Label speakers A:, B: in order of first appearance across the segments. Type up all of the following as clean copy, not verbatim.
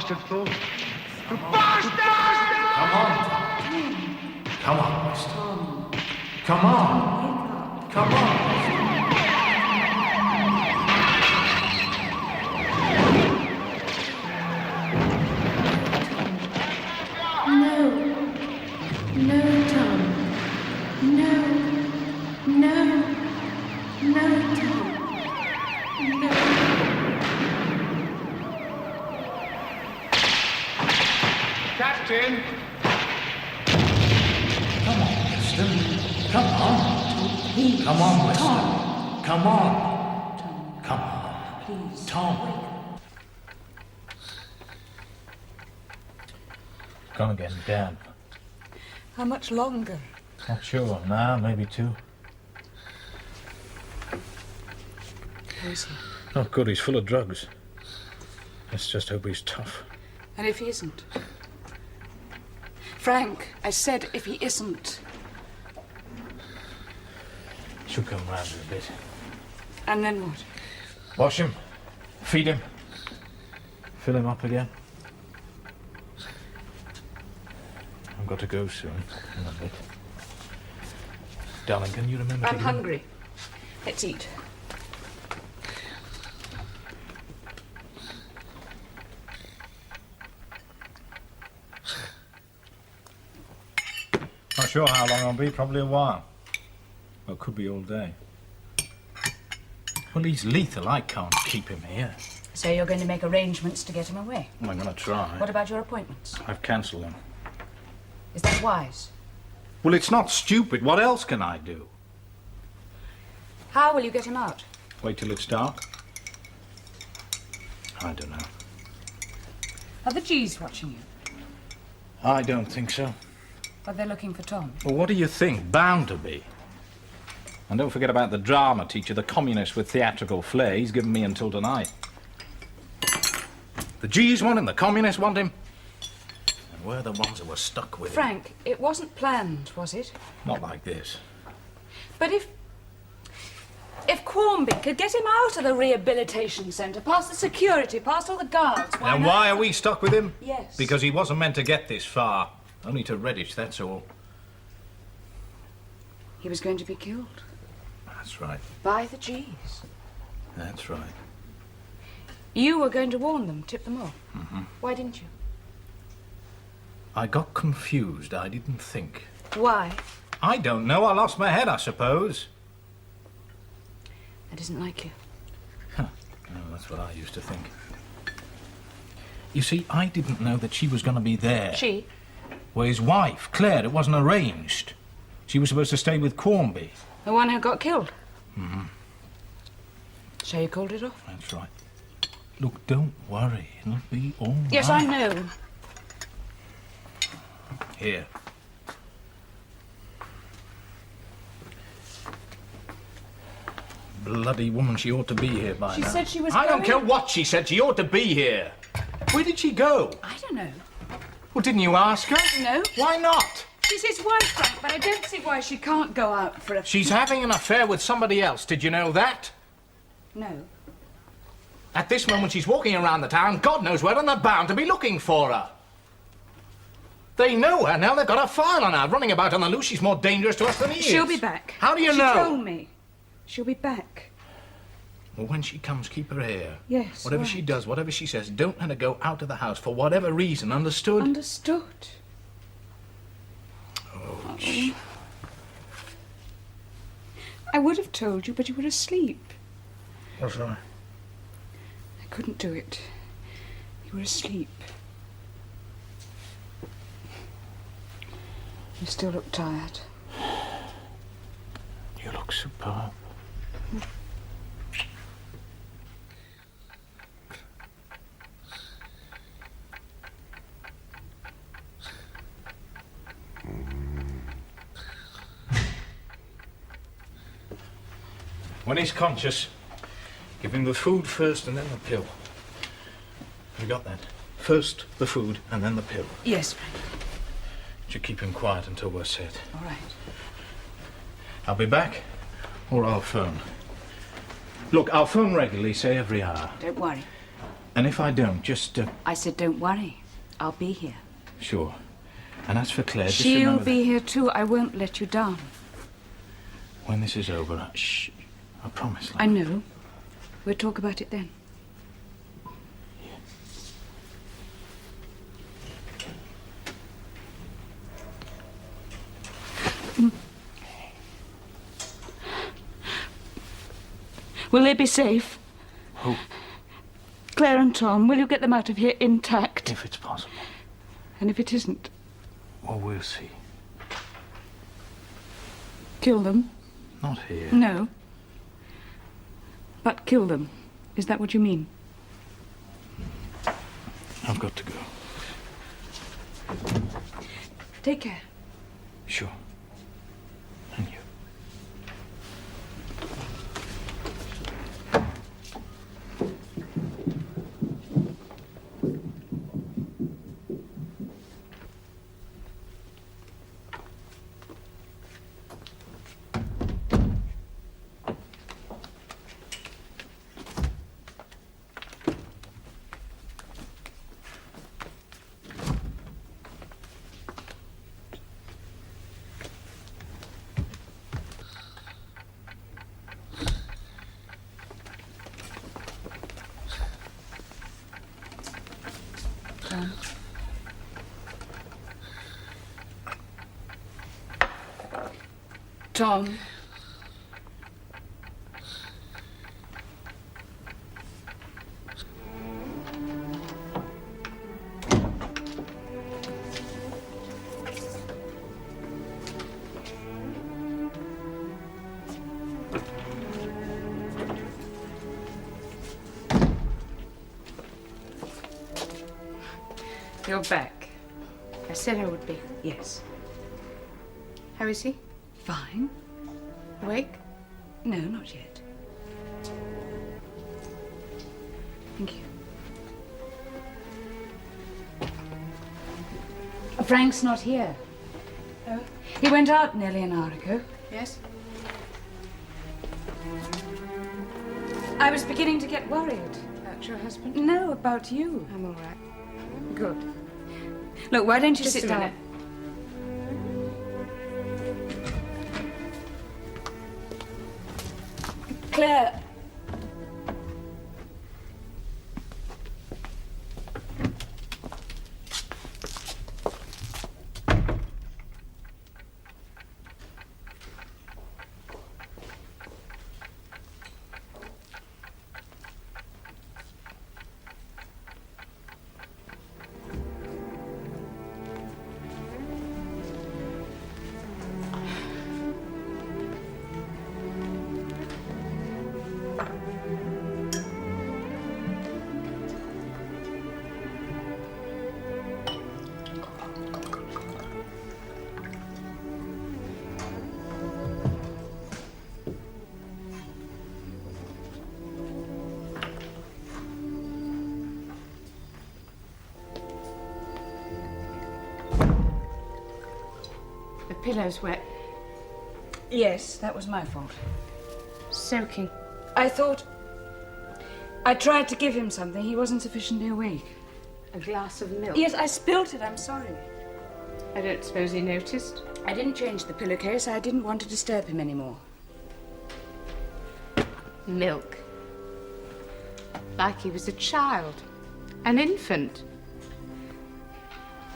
A: bastard thought. You bastard!
B: Come on, Tom. Come on, mister. Come on. Come on, mister.
C: No, Tom. No, Tom. No.
A: Captain!
B: Come on, mister. Come on.
C: Please.
B: Come on, mister.
C: Tom.
B: Come on.
C: Tom.
B: Come on.
C: Please.
B: Tom. Gonna get down.
D: How much longer?
B: Not sure. Now, maybe 2.
D: How is he?
B: Not good. He's full of drugs. Let's just hope he's tough.
D: And if he isn't? Frank, I said if he isn't.
B: Should come round in a bit.
D: And then what?
B: Wash him. Feed him. Fill him up again. I've got to go soon. In a bit. Darling, can you remember
D: I'm
B: to...
D: hungry. Let's eat.
B: Not sure how long I'll be. Probably a while. Well, it could be all day. Well, he's lethal. I can't keep him here.
D: So you're going to make arrangements to get him away?
B: I'm going to try.
D: What about your appointments?
B: I've cancelled them.
D: Is that wise?
B: Well, it's not stupid. What else can I do?
D: How will you get him out?
B: Wait till it's dark? I don't know.
D: Are the G's watching you?
B: I don't think so.
D: But they're looking for Tom.
B: Well, what do you think? Bound to be. And don't forget about the drama teacher, the communist with theatrical flair. He's given me until tonight. The G's want him, the communists want him. And we're the ones who were stuck with him.
D: Frank, it wasn't planned, was it?
B: Not like this.
D: But if Quarmby could get him out of the rehabilitation centre, past the security, past all the guards, why
B: And
D: not?
B: why are we stuck with him?
D: Yes.
B: Because he wasn't meant to get this far. Only to Redditch, that's all.
D: He was going to be killed.
B: That's right.
D: By the G's.
B: That's right.
D: You were going to warn them, tip them off.
B: Mm-hmm.
D: Why didn't you?
B: I got confused. I didn't think.
D: Why?
B: I don't know. I lost my head, I suppose.
D: That isn't like you.
B: Huh. Oh, that's what I used to think. You see, I didn't know that she was going to be there.
D: She?
B: Well, his wife, Claire. It wasn't arranged. She was supposed to stay with Quarmby.
D: The one who got killed?
B: Mm-hmm.
D: So you called it off?
B: That's right. Look, don't worry. It'll be all right.
D: Yes, I know.
B: Here. Bloody woman, she ought to be here by
D: She
B: now.
D: said she was
B: I don't
D: going-
B: care what she said. She ought to be here. Where did she go?
D: I don't know.
B: Well, didn't you ask her?
D: No.
B: Why not?
D: She's his wife, Frank, but I don't see why she can't go out for a...
B: She's having an affair with somebody else. Did you know that?
D: No.
B: At this moment, she's walking around the town, God knows where, and they're bound to be looking for her. They know her now. They've got a file on her. Running about on the loose, she's more dangerous to us than he is.
D: She'll be back.
B: How do you
D: she
B: know?
D: She told me. She'll be back.
B: Well, when she comes, keep her here.
D: Yes,
B: Whatever
D: right.
B: she does, whatever she says, don't let her go out of the house for whatever reason. Understood?
D: Understood.
B: Ouch.
D: I would have told you, but you were asleep.
B: What's wrong?
D: I couldn't do it. You were asleep. You still look tired.
B: You look superb. When he's conscious, give him the food first and then the pill. Have you got that? First the food and then the pill.
D: Yes, Frank.
B: Should keep him quiet until we're set.
D: All right.
B: I'll be back, or I'll phone. Look, I'll phone regularly, say every hour.
D: Don't worry.
B: And if I don't, just,
D: I said, don't worry. I'll be here.
B: Sure. And as for Claire, just
D: She'll
B: remember
D: be here too. I won't let you down.
B: when this is over, shh, I promise.
D: I know. We'll talk about it then. Will they be safe?
B: Who?
D: Claire and Tom, will you get them out of here intact?
B: If it's possible.
D: And if it isn't,
B: Well, we'll see.
D: kill them?
B: Not here.
D: No. But kill them. Is that what you mean?
B: I've got to go.
D: Take care.
B: Sure. And you.
D: Tom.
C: You're back. I said I would be.
D: Yes.
C: How is he?
D: Fine.
C: Awake?
D: No, not yet. Thank you. Frank's not here.
C: Oh?
D: He went out nearly an hour ago.
C: Yes?
D: I was beginning to get worried.
C: About your husband?
D: No, about you.
C: I'm all right.
D: Good. Look, why don't you
C: Just
D: sit
C: a
D: down?
C: minute.
D: Claire.
C: The pillow's wet.
D: Yes, that was my fault.
C: Soaking.
D: I thought... I tried to give him something. He wasn't sufficiently awake.
C: A glass of milk.
D: Yes, I spilt it. I'm sorry.
C: I don't suppose he noticed.
D: I didn't change the pillowcase. I didn't want to disturb him anymore.
C: Milk. Like he was a child. An infant.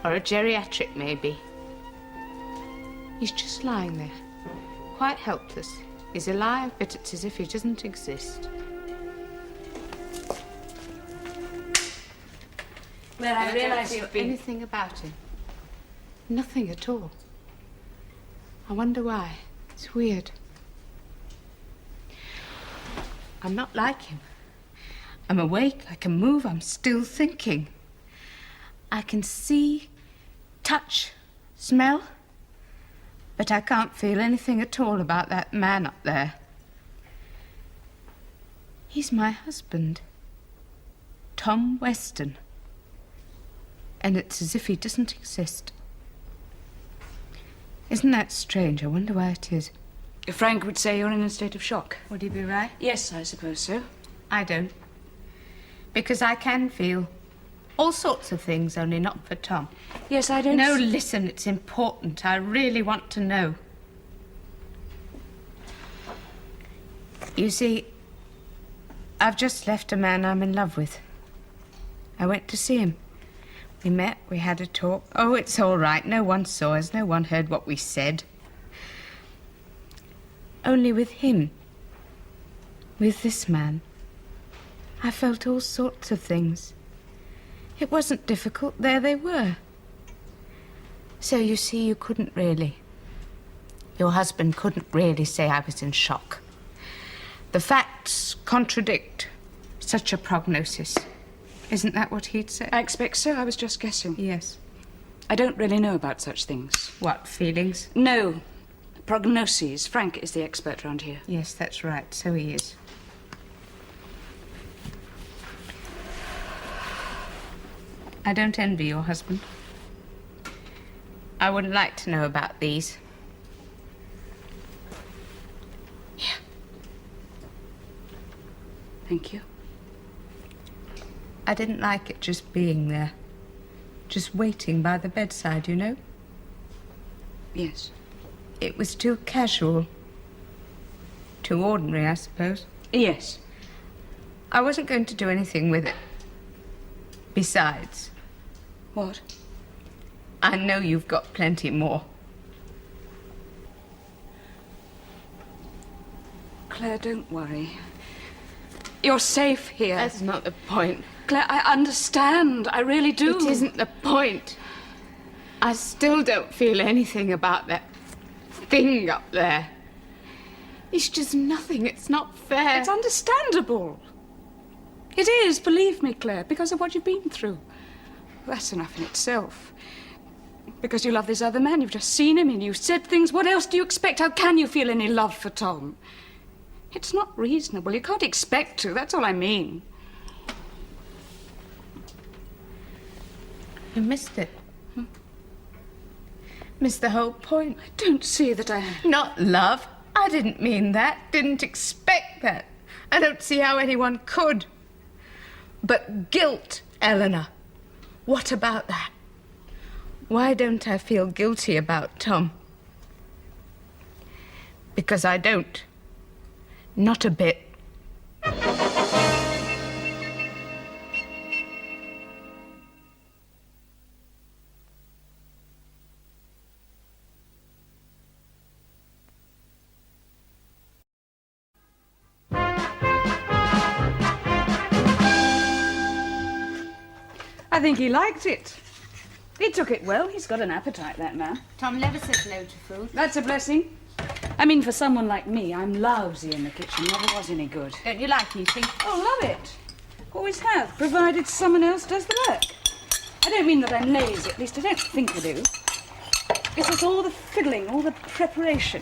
C: Or a geriatric, maybe. He's just lying there, quite helpless. He's alive, but it's as if he doesn't exist.
D: Well, I
C: don't
D: realized
C: feel
D: you've been...
C: anything about him. Nothing at all. I wonder why. It's weird. I'm not like him. I'm awake, I can move, I'm still thinking. I can see, touch, smell, but I can't feel anything at all about that man up there. He's my husband, Tom Weston. And it's as if he doesn't exist. Isn't that strange? I wonder why it is.
D: Frank would say you're in a state of shock.
C: Would he be right?
D: Yes, I suppose so.
C: I don't. Because I can feel all sorts of things, only not for Tom.
D: Yes, I don't...
C: No, listen, it's important. I really want to know. You see, I've just left a man I'm in love with. I went to see him. We met, we had a talk. Oh, it's all right. No one saw us, no one heard what we said. Only with him, with this man, I felt all sorts of things. It wasn't difficult, there they were. So you see, you couldn't really. Your husband couldn't really say I was in shock. The facts contradict such a prognosis. Isn't that what he'd say?
D: I expect so. I was just guessing.
C: Yes.
D: I don't really know about such things.
C: What, feelings?
D: No. Prognoses. Frank is the expert round here.
C: Yes, that's right. So he is. I don't envy your husband. I wouldn't like to know about these.
D: Here. Thank you.
C: I didn't like it just being there. Just waiting by the bedside, you know?
D: Yes.
C: It was too casual. Too ordinary, I suppose.
D: Yes.
C: I wasn't going to do anything with it. Besides,
D: What?
C: I know you've got plenty more.
D: Claire, don't worry. You're safe here.
C: That's not the point.
D: Claire, I understand. I really do.
C: It isn't the point. I still don't feel anything about that thing up there. It's just nothing. It's not fair.
D: It's understandable. It is, believe me, Claire, because of what you've been through. That's enough in itself. Because you love this other man, you've just seen him and you've said things. What else do you expect? How can you feel any love for Tom? It's not reasonable. You can't expect to. That's all I mean.
C: You missed it. Missed the whole point.
D: I don't see that I...
C: Not love. I didn't mean that. Didn't expect that. I don't see how anyone could. But guilt, Eleanor. What about that? Why don't I feel guilty about Tom? Because I don't. Not a bit.
D: I think he liked it. He took it well. He's got an appetite, that man.
C: Tom never says no to food.
D: That's a blessing. I mean, for someone like me, I'm lousy in the kitchen. Never was any good.
C: Don't you like eating?
D: Oh, love it. Always have, provided someone else does the work. I don't mean that I'm lazy, at least I don't think I do. It's just all the fiddling, all the preparation.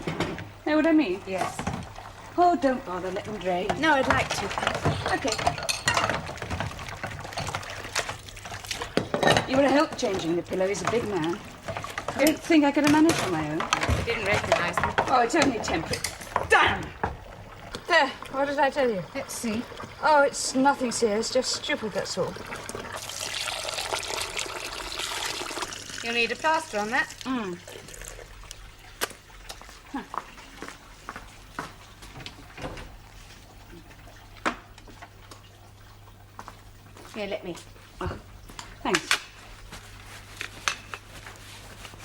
D: Know what I mean?
C: Yes.
D: Oh, don't bother, let them drain.
C: No, I'd like to.
D: Okay. You would have helped changing the pillow. He's a big man. I don't think I could have managed on my own.
C: I didn't recognise them.
D: Oh, it's only temporary. Damn! There, what did I tell you?
C: Let's see.
D: Oh, it's nothing serious, just stupid, that's all.
C: You'll need a plaster on that. Here, let me.
D: Oh, thanks.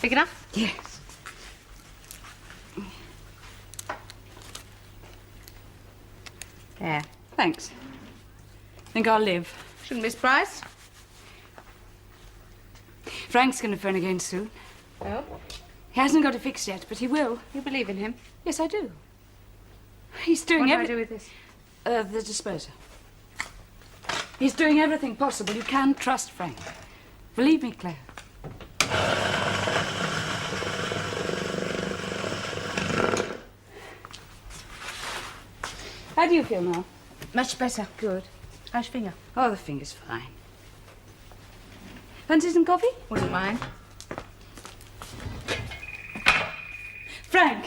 C: Big enough?
D: Yes.
C: There.
D: Thanks. Think I'll live.
C: Shouldn't be surprised.
D: Frank's going to phone again soon.
C: Oh?
D: He hasn't got it fixed yet, but he will.
C: You believe in him?
D: Yes, I do. He's doing
C: What do I
D: everything.
C: do with this?
D: The disposer. He's doing everything possible. You can trust Frank. Believe me, Claire. How do you feel now?
C: Much better.
D: Good.
C: How's your finger?
D: Oh, the finger's fine. Fancy some coffee?
C: Wouldn't mind.
D: Frank!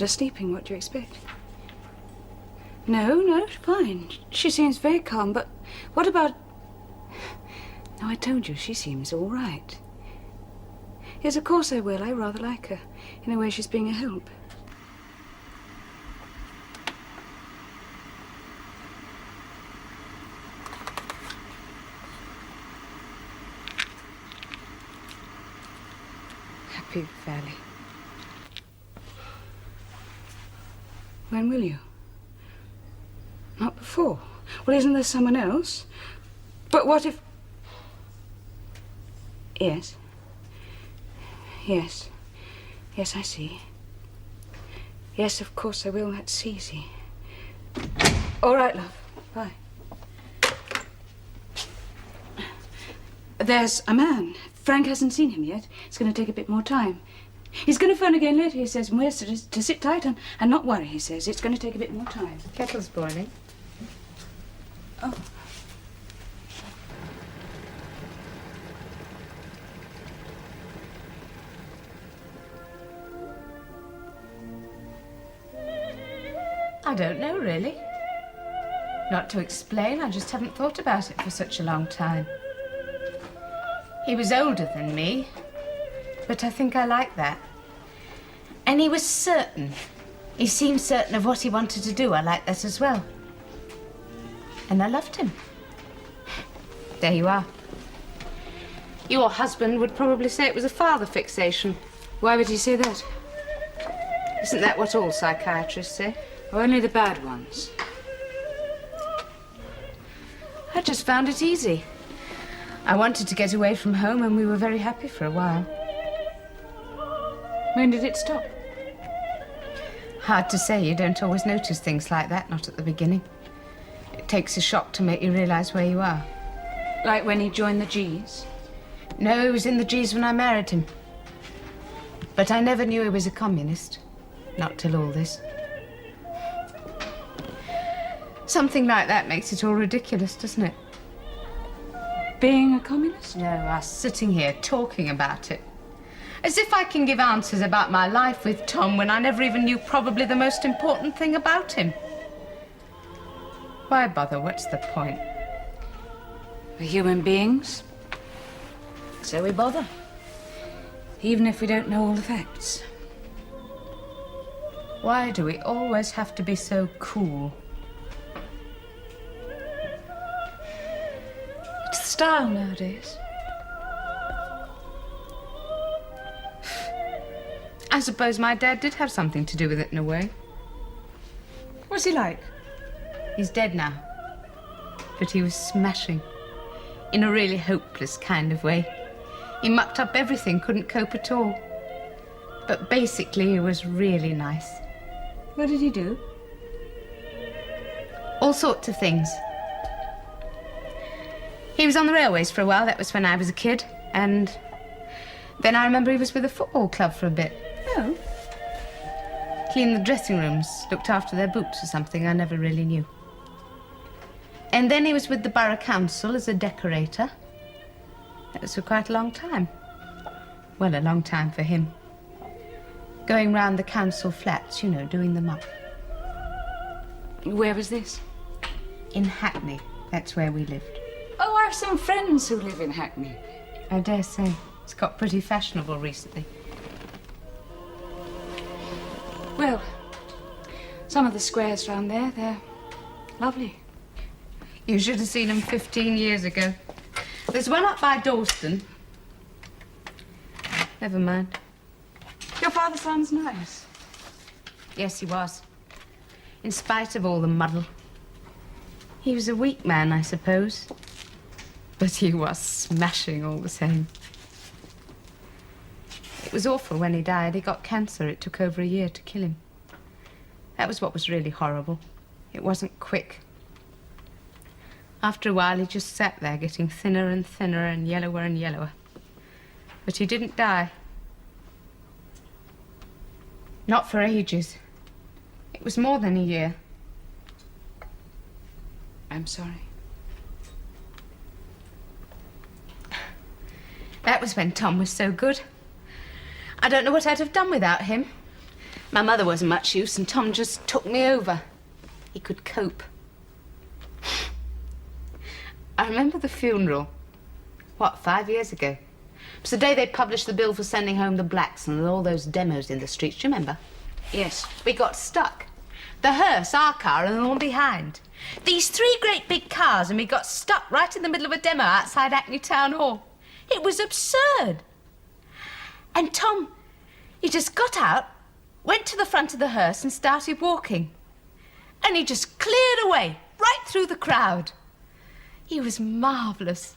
D: Just sleeping, what do you expect? No, fine. She seems very calm, but what about... No, I told you, she seems all right. Yes, of course I will. I rather like her. In a way, she's being a help. Happy Valley. When will you? Not before. Well, isn't there someone else? But what if... Yes. Yes. Yes, I see. Yes, of course I will. That's easy. All right, love. Bye. There's a man. Frank hasn't seen him yet. It's going to take a bit more time. He's going to phone again later, he says, and we're to sit tight and not worry, he says. It's going to take a bit more time.
C: Kettle's boiling.
D: Oh.
C: I don't know, really. Not to explain, I just haven't thought about it for such a long time. He was older than me, but I think I like that. And he was certain. He seemed certain of what he wanted to do. I like that as well. And I loved him. There you are. Your husband would probably say it was a father fixation.
D: Why would he say that?
C: Isn't that what all psychiatrists say?
D: Only the bad ones.
C: I just found it easy. I wanted to get away from home and we were very happy for a while.
D: When did it stop?
C: Hard to say. You don't always notice things like that, not at the beginning. It takes a shock to make you realise where you are.
D: Like when he joined the G's?
C: No, he was in the G's when I married him. But I never knew he was a communist. Not till all this. Something like that makes it all ridiculous, doesn't it?
D: Being a communist?
C: No, us sitting here talking about it. As if I can give answers about my life with Tom when I never even knew probably the most important thing about him. Why bother? What's the point?
D: We're human beings. So we bother. Even if we don't know all the facts.
C: Why do we always have to be so cool?
D: It's the style nowadays.
C: I suppose my dad did have something to do with it in a way.
D: What's he like?
C: He's dead now. But he was smashing. In a really hopeless kind of way. He mucked up everything, couldn't cope at all. But basically, he was really nice.
D: What did he do?
C: All sorts of things. He was on the railways for a while. That was when I was a kid. And then I remember he was with a football club for a bit.
D: Oh.
C: Cleaned the dressing rooms, looked after their boots or something. I never really knew. And then he was with the Borough Council as a decorator. That was for quite a long time. Well, a long time for him. Going round the council flats, you know, doing them up.
D: Where was this?
C: In Hackney. That's where we lived.
D: Oh, I have some friends who live in Hackney.
C: I dare say. It's got pretty fashionable recently.
D: Well, some of the squares round there, they're lovely.
C: You should have seen them 15 years ago. There's one up by Dalston. Never mind.
D: Your father sounds nice.
C: Yes, he was. In spite of all the muddle. He was a weak man, I suppose. But he was smashing all the same. It was awful when he died. He got cancer. It took over a year to kill him. That was what was really horrible. It wasn't quick. After a while, he just sat there, getting thinner and thinner and yellower. But he didn't die. Not for ages. It was more than a year.
D: I'm sorry.
C: That was when Tom was so good. I don't know what I'd have done without him. My mother wasn't much use, and Tom just took me over. He could cope. I remember the funeral. What, 5 years ago? It was the day they published the bill for sending home the blacks and all those demos in the streets. Do you remember?
D: Yes.
C: We got stuck. The hearse, our car, and the one behind. These 3 great big cars, and we got stuck right in the middle of a demo outside Hackney Town Hall. It was absurd. And Tom, he just got out, went to the front of the hearse and started walking. And he just cleared away, right through the crowd. He was marvellous.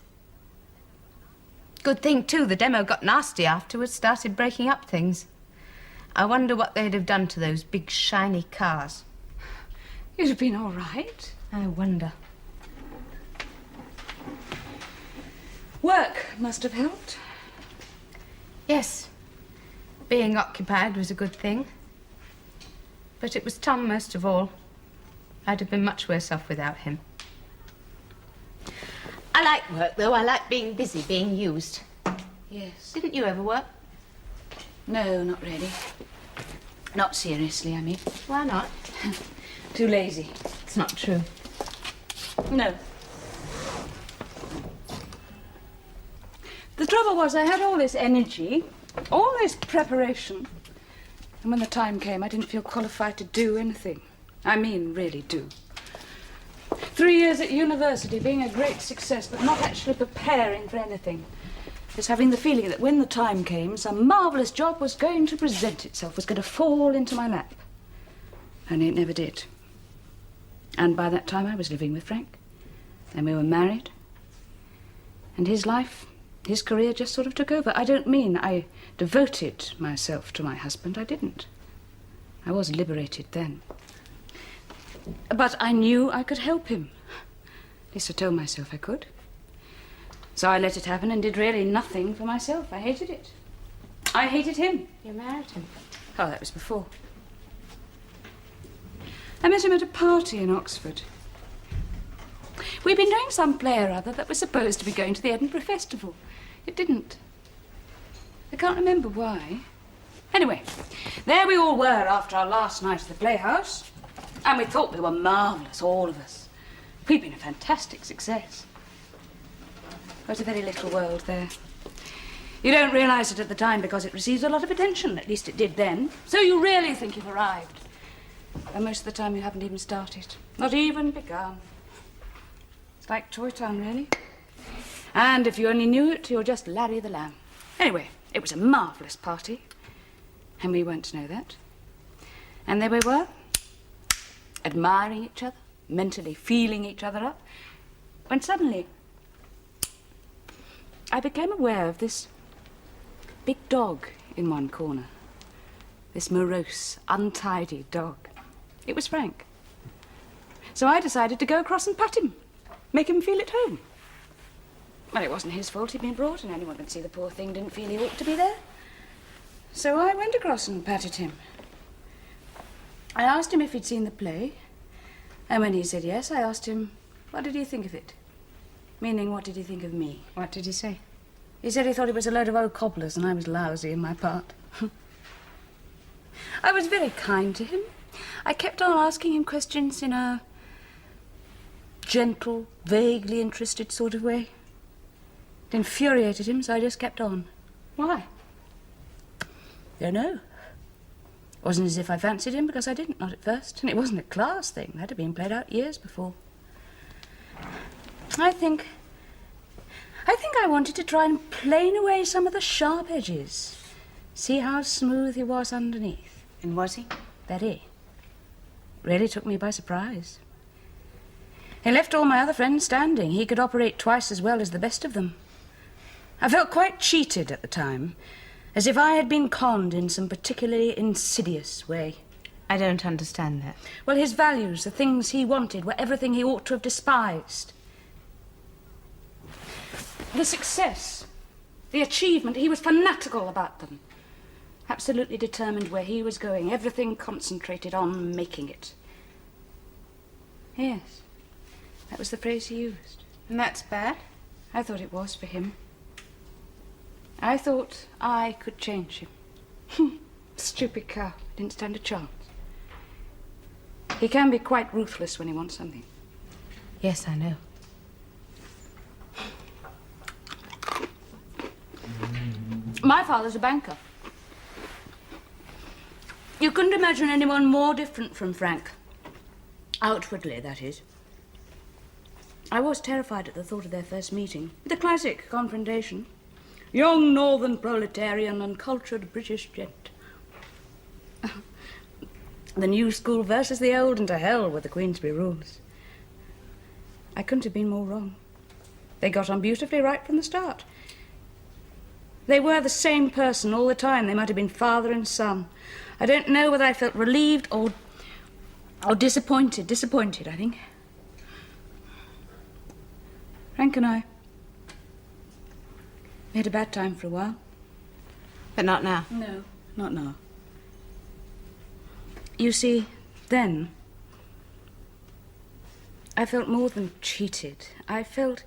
C: Good thing, too, the demo got nasty afterwards, started breaking up things. I wonder what they'd have done to those big, shiny cars.
D: You'd have been all right.
C: I wonder.
D: Work must have helped.
C: Yes, being occupied was a good thing. But it was Tom most of all. I'd have been much worse off without him. I like work, though. I like being busy, being used.
D: Yes.
C: Didn't you ever work?
D: No, not really. Not seriously, I mean.
C: Why not?
D: Too lazy.
C: It's not true.
D: No. The trouble was I had all this energy, all this preparation, and when the time came I didn't feel qualified to do anything. I mean, really do. 3 years at university, being a great success, but not actually preparing for anything. Just having the feeling that when the time came, some marvellous job was going to present itself, was going to fall into my lap. And it never did. And by that time I was living with Frank, and we were married. And his life, his career just sort of took over. I don't mean I devoted myself to my husband. I didn't. I was liberated then. But I knew I could help him. At least I told myself I could. So I let it happen and did really nothing for myself. I hated it. I hated him.
C: You married him?
D: Oh, that was before. I met him at a party in Oxford. We'd been doing some play or other that was supposed to be going to the Edinburgh Festival. It didn't. I can't remember why. Anyway, there we all were after our last night at the Playhouse. And we thought we were marvellous, all of us. We'd been a fantastic success. It was a very little world there. You don't realise it at the time because it receives a lot of attention. At least it did then. So you really think you've arrived. And most of the time you haven't even started. Not even begun. It's like Toy Town, really. And if you only knew it, you're just Larry the Lamb. Anyway, it was a marvellous party. And we weren't to know that. And there we were, admiring each other, mentally feeling each other up, when suddenly I became aware of this big dog in one corner. This morose, untidy dog. It was Frank. So I decided to go across and pat him, make him feel at home. Well, it wasn't his fault. He'd been brought, and anyone could see the poor thing didn't feel he ought to be there. So I went across and patted him. I asked him if he'd seen the play, and when he said yes, I asked him, what did he think of it? Meaning, what did he think of me?
C: What did he say?
D: He said he thought it was a load of old cobblers and I was lousy in my part. I was very kind to him. I kept on asking him questions in a gentle, vaguely interested sort of way. It infuriated him, so I just kept on.
C: Why?
D: Don't know. It wasn't as if I fancied him, because I didn't, not at first. And it wasn't a class thing. That had been played out years before. I think I wanted to try and plane away some of the sharp edges. See how smooth he was underneath.
C: And was he?
D: Very. Really took me by surprise. He left all my other friends standing. He could operate twice as well as the best of them. I felt quite cheated at the time, as if I had been conned in some particularly insidious way.
C: I don't understand that.
D: Well, his values, the things he wanted, were everything he ought to have despised. The success, the achievement, he was fanatical about them. Absolutely determined where he was going, everything concentrated on making it. Yes, that was the phrase he used.
C: And that's bad?
D: I thought it was for him. I thought I could change him. Stupid cow. Didn't stand a chance. He can be quite ruthless when he wants something.
C: Yes, I know.
D: My father's a banker. You couldn't imagine anyone more different from Frank. Outwardly, that is. I was terrified at the thought of their first meeting. The classic confrontation. Young northern proletarian and cultured British gent. The new school versus the old, and to hell with the Queensberry rules. I couldn't have been more wrong. They got on beautifully right from the start. They were the same person all the time. They might have been father and son. I don't know whether I felt relieved or disappointed. Disappointed, I think. Frank and I, we had a bad time for a while.
C: But not now.
D: No, not now. You see, then, I felt more than cheated. I felt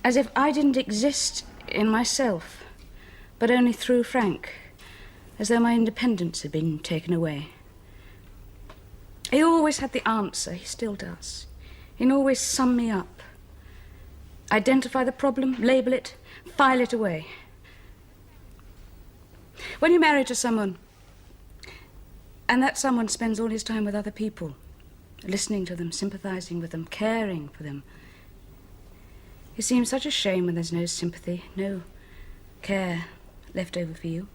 D: as if I didn't exist in myself, but only through Frank, as though my independence had been taken away. He always had the answer, he still does. He'd always sum me up. Identify the problem, label it, file it away. When you're married to someone, and that someone spends all his time with other people, listening to them, sympathizing with them, caring for them, it seems such a shame when there's no sympathy, no care left over for you.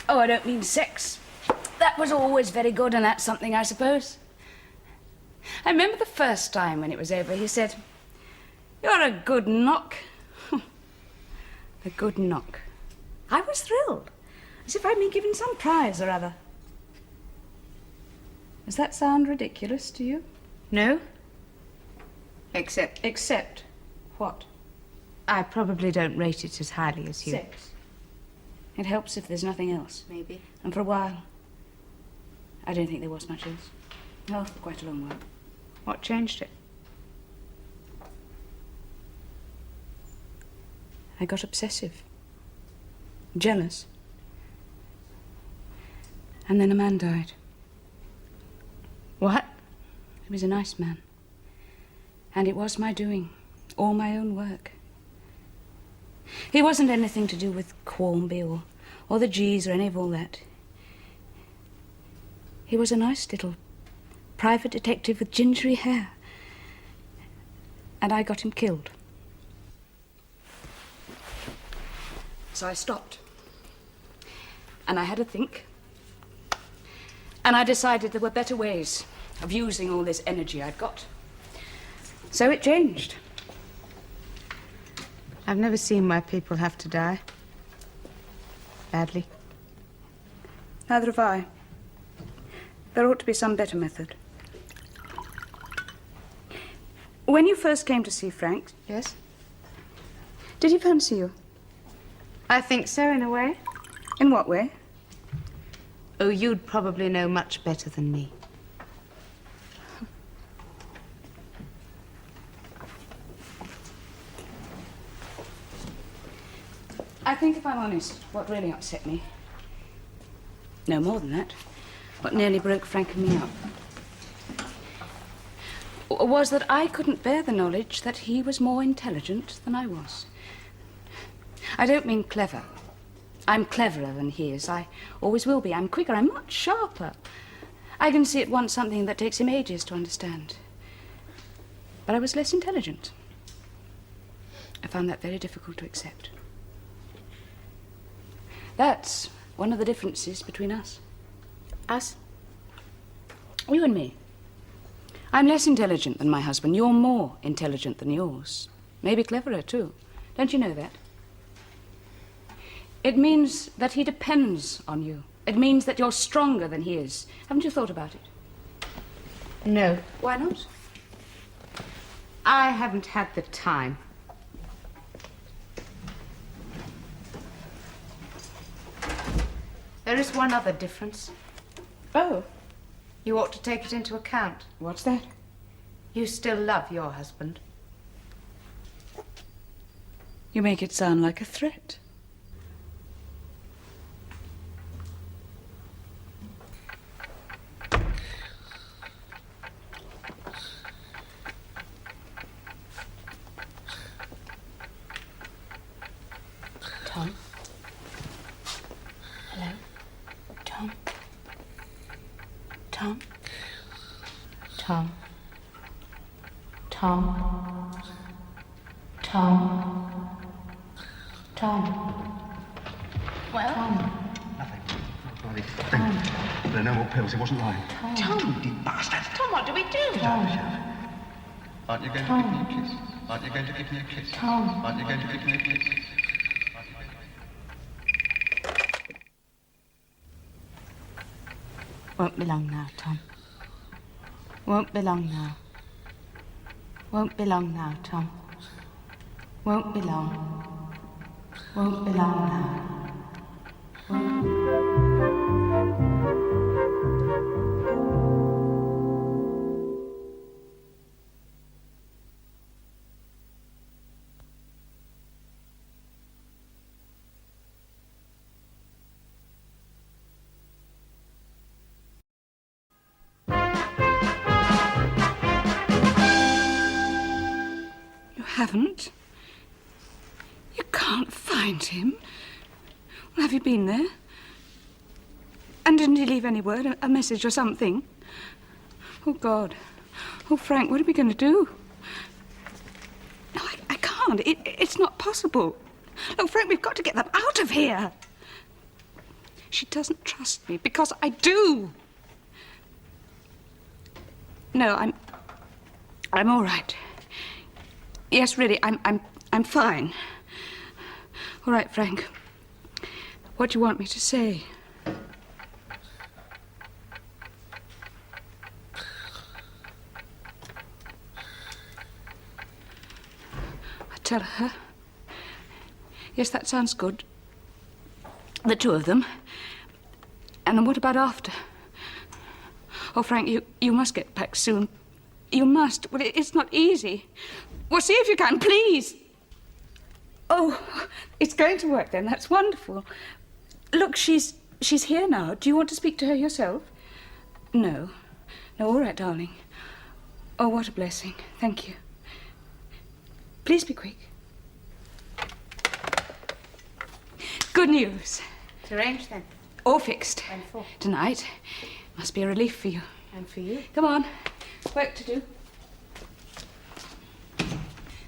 D: Oh, I don't mean sex. That was always very good, and that's something, I suppose. I remember the first time when it was over, he said, "You're a good knock." A good knock. I was thrilled, as if I'd been given some prize or other. Does that sound ridiculous to you?
C: No?
D: Except what?
C: I probably don't rate it as highly as you.
D: Sex. It helps if there's nothing else.
C: Maybe.
D: And for a while, I don't think there was much else. Oh, for quite a long while.
C: What changed it?
D: I got obsessive. Jealous. And then a man died.
C: What?
D: He was a nice man. And it was my doing. All my own work. He wasn't anything to do with Quarmby or the G's or any of all that. He was a nice little private detective with gingery hair. And I got him killed. So I stopped. And I had a think. And I decided there were better ways of using all this energy I'd got. So it changed.
C: I've never seen why people have to die. Badly.
D: Neither have I. There ought to be some better method. When you first came to see Frank,
C: Yes?
D: did he fancy you?
C: I think so, in a way.
D: In what way?
C: Oh, you'd probably know much better than me.
D: I think, if I'm honest, what really upset me, no more than that, what nearly broke Frank and me up, was that I couldn't bear the knowledge that he was more intelligent than I was. I don't mean clever. I'm cleverer than he is. I always will be. I'm quicker. I'm much sharper. I can see at once something that takes him ages to understand. But I was less intelligent. I found that very difficult to accept. That's one of the differences between us.
C: Us?
D: You and me. I'm less intelligent than my husband. You're more intelligent than yours. Maybe cleverer, too. Don't you know that? It means that he depends on you. It means that you're stronger than he is. Haven't you thought about it?
C: No.
D: Why not?
C: I haven't had the time. There is one other difference.
D: Oh,
C: You ought to take it into account.
D: what's that?
C: You still love your husband.
D: You make it sound like a threat.
C: Tom. Tom. Tom. Tom. Well? Tom.
A: Nothing. Bloody thing. There are no more pills. He wasn't lying.
C: Tom.
A: You bastard.
C: Tom, what do we do?
A: Tom. Aren't you going to give me a kiss? Aren't you going to give me a kiss?
C: Tom.
A: Aren't you going to give me a kiss?
C: Won't be long now, Tom. Won't be long now. Won't be long now, Tom. Won't be long. Won't be long now.
D: Haven't? You can't find him. Well, have you been there? And didn't he leave any word, a message or something? Oh, God. Oh, Frank, what are we going to do? No, I can't. It's not possible. Look, Frank, we've got to get them out of here. She doesn't trust me because I do. No, I'm all right. Yes, really, I'm fine. All right, Frank. What do you want me to say? I tell her. Yes, that sounds good. The two of them. And then what about after? Oh, Frank, you must get back soon. You must. Well, it's not easy. Well, see if you can, please. Oh, it's going to work then. That's wonderful. Look, she's here now. Do you want to speak to her yourself? No. No, all right, darling. Oh, what a blessing. Thank you. Please be quick. Good news.
C: It's arranged then.
D: All fixed.
C: When for?
D: Tonight. Must be a relief for you.
C: And for you?
D: Come on. Work to do.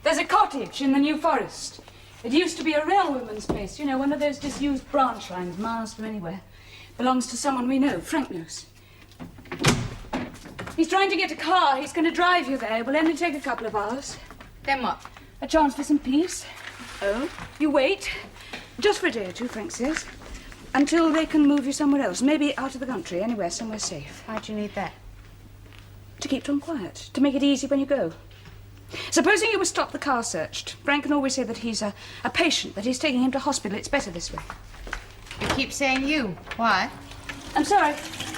D: There's a cottage in the New Forest. It used to be a railwoman's place. You know, one of those disused branch lines miles from anywhere. Belongs to someone we know. Frank knows. He's trying to get a car. He's going to drive you there. It will only take a couple of hours.
C: Then what?
D: A chance for some peace.
C: Oh?
D: You wait. Just for a day or two, Frank says. Until they can move you somewhere else. Maybe out of the country. Anywhere, somewhere safe.
C: Why do you need that?
D: To keep Tom quiet. To make it easy when you go. Supposing you were stopped the car searched. Frank can always say that he's a patient, that he's taking him to hospital. It's better this way.
C: You keep saying you. Why?
D: I'm sorry.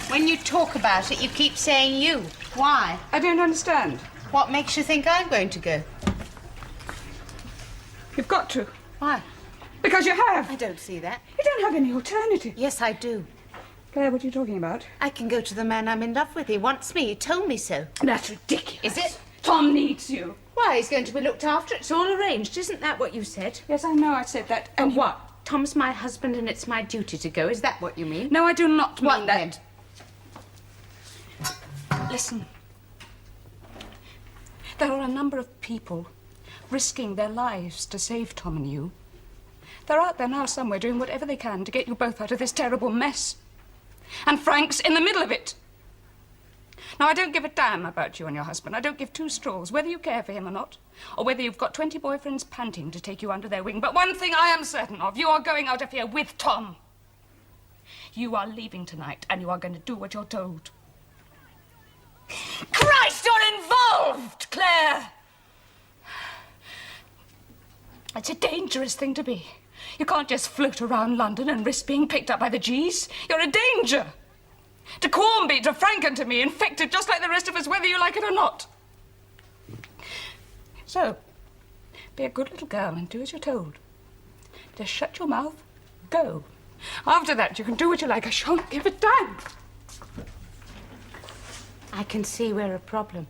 C: When you talk about it, you keep saying you. Why?
D: I don't understand.
C: What makes you think I'm going to go?
D: You've got to.
C: Why?
D: Because you have.
C: I don't see that.
D: You don't have any alternative.
C: Yes, I do.
D: Claire, what are you talking about?
C: I can go to the man I'm in love with. He wants me. He told me so.
D: That's ridiculous.
C: Is it?
D: Tom needs you.
C: Why, he's going to be looked after. It's all arranged. Isn't that what you said?
D: Yes, I know I said that.
C: And what? Tom's my husband and it's my duty to go. Is that what you mean?
D: No, I do not mean
C: What
D: that. Listen. There are a number of people risking their lives to save Tom and you. They're out there now somewhere doing whatever they can to get you both out of this terrible mess. And Frank's in the middle of it. Now, I don't give a damn about you and your husband. I don't give two straws, whether you care for him or not, or whether you've got 20 boyfriends panting to take you under their wing. But one thing I am certain of, you are going out of here with Tom. You are leaving tonight, and you are going to do what you're told. Christ, you're involved, Claire! It's a dangerous thing to be. You can't just float around London and risk being picked up by the G's. You're a danger. To Cornby, to Frank and to me, infected just like the rest of us, whether you like it or not. So, be a good little girl and do as you're told. Just shut your mouth, go. After that, you can do what you like. I shan't give a damn.
C: I can see we're a problem.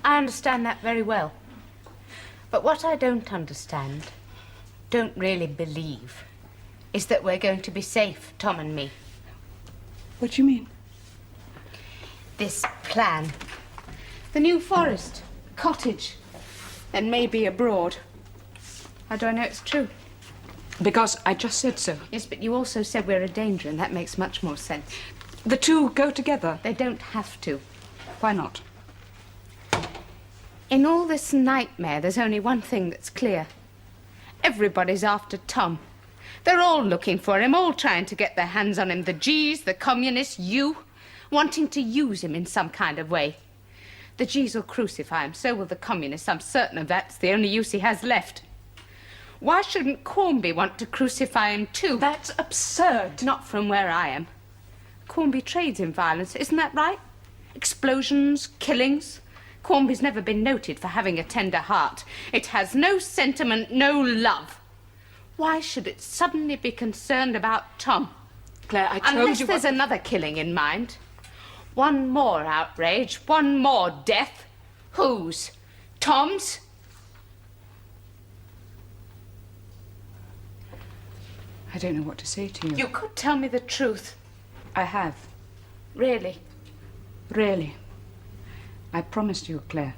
C: I understand that very well. But what I don't understand, don't really believe, is that we're going to be safe, Tom and me.
D: What do you mean?
C: This plan. The New Forest, cottage, and maybe abroad. How do I know it's true?
D: Because I just said so.
C: Yes, but you also said we're a danger, and that makes much more sense.
D: The two go together.
C: They don't have to.
D: Why not?
C: In all this nightmare, there's only one thing that's clear. Everybody's after Tom. They're all looking for him, all trying to get their hands on him. The G's, the communists, you, wanting to use him in some kind of way. The G's will crucify him, so will the communists. I'm certain of that. It's the only use he has left. Why shouldn't Cornby want to crucify him too?
D: That's absurd.
C: Not from where I am. Cornby trades in violence, isn't that right? Explosions, killings. Cornby's never been noted for having a tender heart. It has no sentiment, no love. Why should it suddenly be concerned about Tom?
D: Claire, I told
C: Unless
D: you
C: there's
D: what...
C: another killing in mind. One more outrage, one more death. Whose? Tom's?
D: I don't know what to say to you.
C: You could tell me the truth.
D: I have.
C: Really?
D: Really. I promised you, Claire.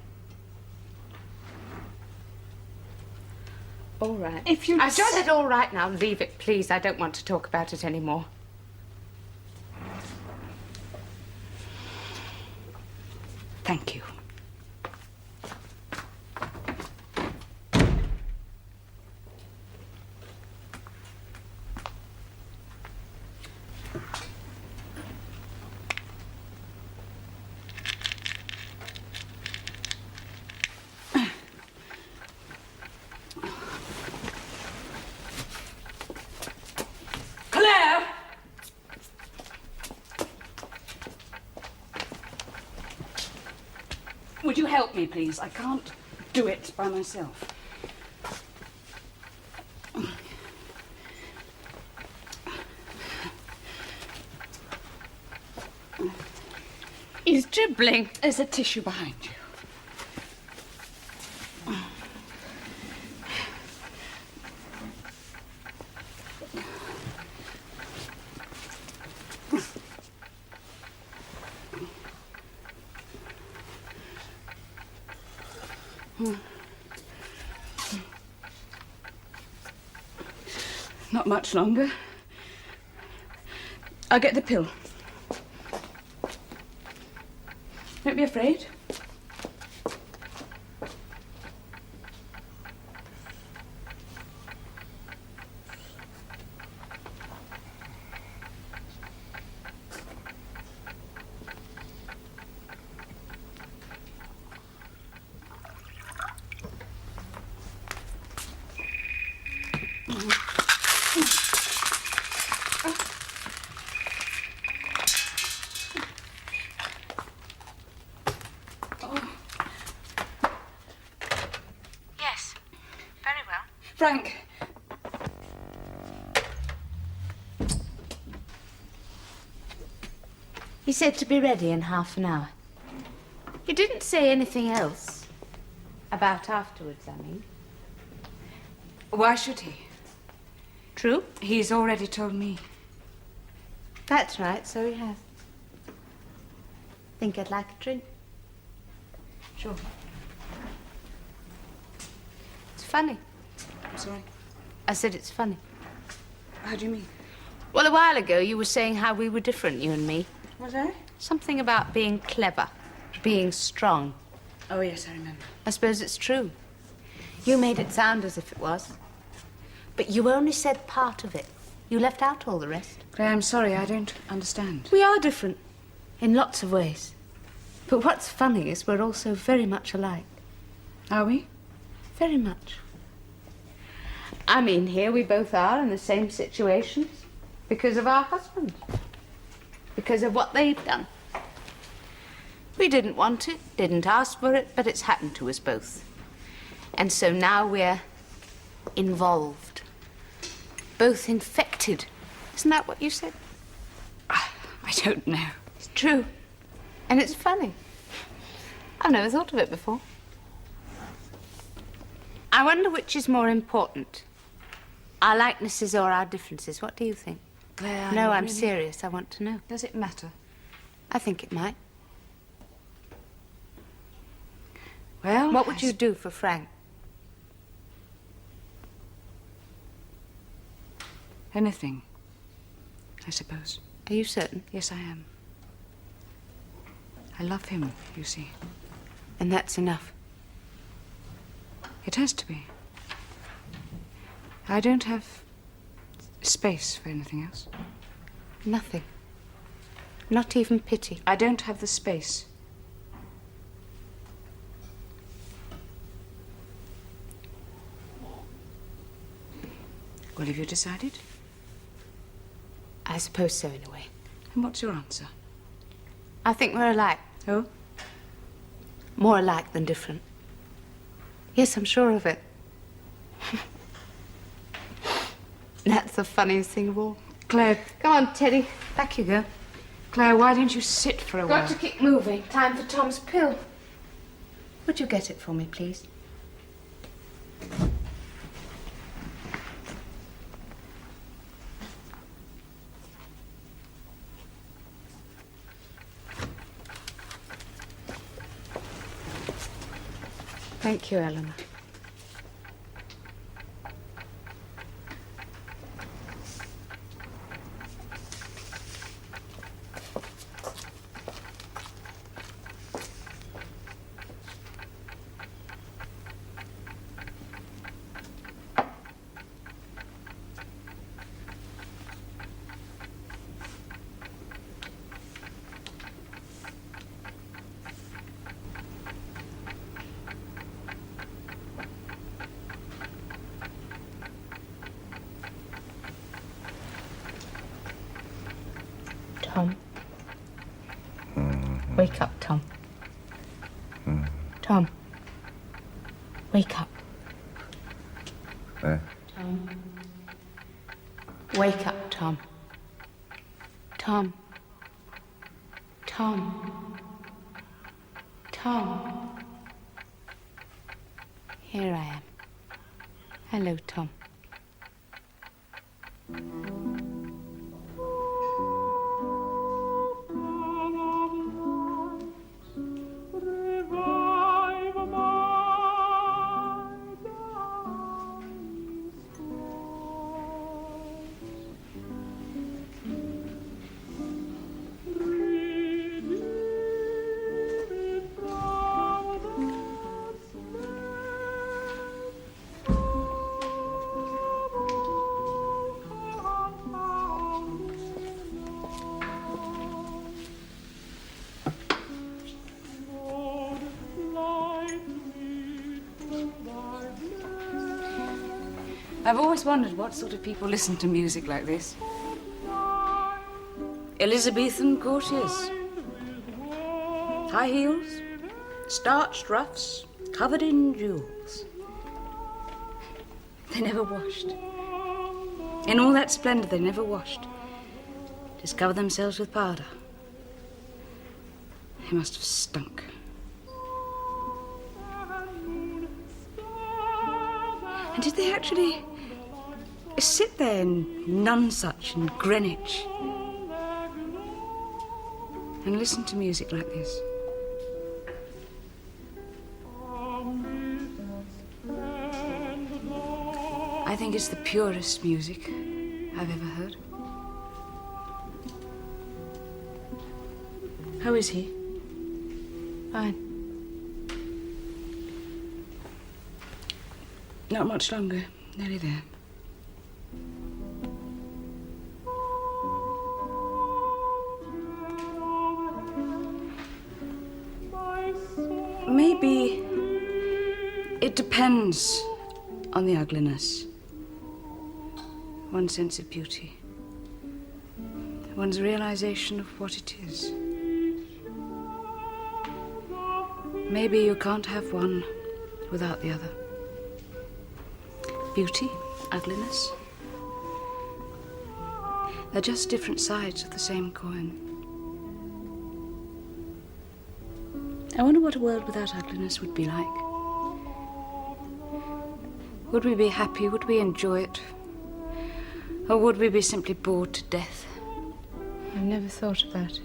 C: All right.
D: If you...
C: I've done it all right now. Leave it, please. I don't want to talk about it anymore.
D: Thank you. Claire! Would you help me, please? I can't do it by myself.
C: He's dribbling.
D: There's a tissue behind you. Not much longer. I'll get the pill. Don't be afraid.
C: Yes, very well.
D: Frank.
C: He said to be ready in half an hour. He didn't say anything else about afterwards, I mean.
D: Why should he?
C: True?
D: He's already told me.
C: That's right, so he has. Think I'd like a drink?
D: Sure.
C: It's funny.
D: I'm sorry.
C: I said it's funny.
D: How do you mean?
C: Well, a while ago you were saying how we were different, you and me.
D: Was I?
C: Something about being clever, being strong.
D: Oh, yes, I remember.
C: I suppose it's true. You made it sound as if it was. But you only said part of it. You left out all the rest.
D: Claire, I'm sorry, I don't understand.
C: We are different in lots of ways. But what's funny is we're also very much alike.
D: Are we?
C: Very much. I mean, here we both are in the same situations because of our husbands. Because of what they've done. We didn't want it, didn't ask for it, but it's happened to us both. And so now we're involved. Both infected. Isn't that what you said?
D: I don't know.
C: It's true. And it's funny. I've never thought of it before. I wonder which is more important. Our likenesses or our differences. What do you think?
D: Claire,
C: No, I'm
D: really...
C: serious. I want to know.
D: Does it matter?
C: I think it might.
D: Tom
C: What would you do for Frank?
D: Anything, I suppose.
C: Are you certain?
D: Yes, I am. I love him, you see.
C: And that's enough.
D: It has to be. I don't have space for anything else.
C: Nothing. Not even pity.
D: I don't have the space. Well, have you decided?
C: I suppose so, in a way.
D: And what's your answer?
C: I think we're alike.
D: Oh?
C: More alike than different. Yes, I'm sure of it. That's the funniest thing of all.
D: Claire,
C: Come on, Teddy. Back you go.
D: Claire, why don't you sit for a while?
C: Got to keep moving. Time for Tom's pill. Would you get it for me, please? Thank you, Eleanor. Tom. Wake up, Tom. Tom. Wake up. Tom. Wake up, Tom. Tom. Tom. Tom. Here I am. Hello, Tom.
D: I've always wondered what sort of people listen to music like this. Elizabethan courtiers. High heels, starched ruffs, covered in jewels. They never washed. In all that splendor, they never washed. Just covered themselves with powder. They must have stunk. And did they actually sit there in Nonsuch and Greenwich and listen to music like this? I think it's the purest music I've ever heard. How is he?
C: Fine.
D: Not much longer. Nearly there. Maybe it depends on the ugliness. One's sense of beauty. One's realization of what it is. Maybe you can't have one without the other. Beauty, ugliness. They're just different sides of the same coin. I wonder what a world without ugliness would be like. Would we be happy? Would we enjoy it? Or would we be simply bored to death?
C: I've never thought about it.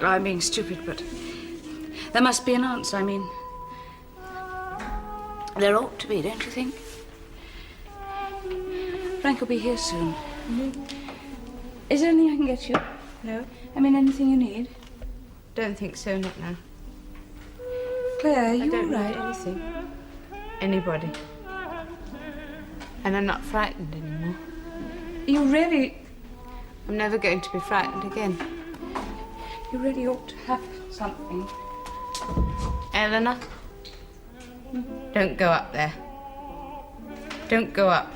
D: I'm being stupid, but There must be an answer, I mean. There ought to be, don't you think? Frank will be here soon. Is there anything I can get you?
C: No,
D: I mean, anything you need?
C: don't think so, not now.
D: Claire, are
C: I
D: you all
C: don't need
D: right?
C: anything. Anybody. And I'm not frightened anymore.
D: You really,
C: I'm never going to be frightened again.
D: you really ought to have something.
C: Eleanor, don't go up there. Don't go up.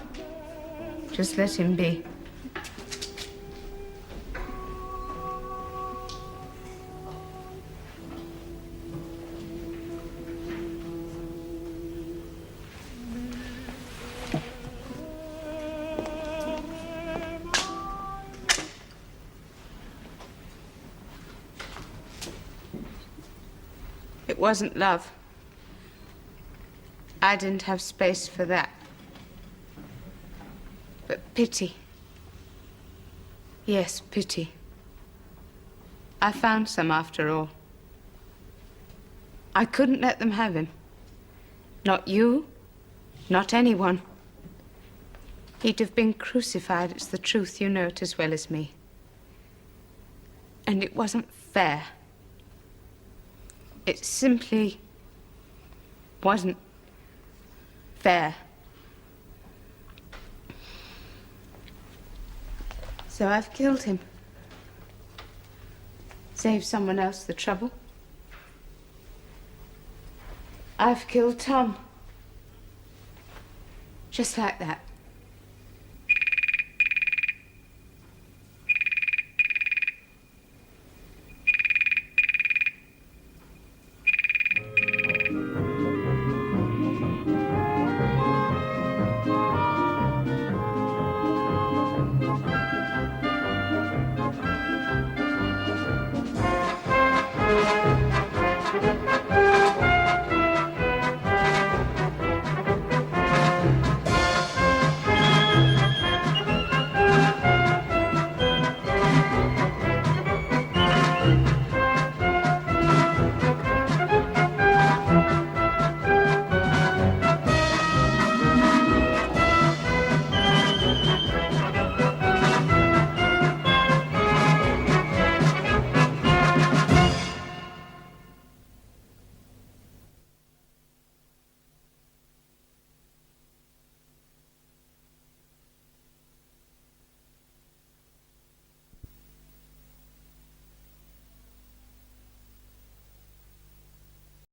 C: Just let him be. It wasn't love. I didn't have space for that. But pity. Yes, pity. I found some after all. I couldn't let them have him. Not you, not anyone. He'd have been crucified, it's the truth, you know it as well as me. And it wasn't fair. It simply wasn't fair. So I've killed him. Save someone else the trouble. I've killed Tom. Just like that.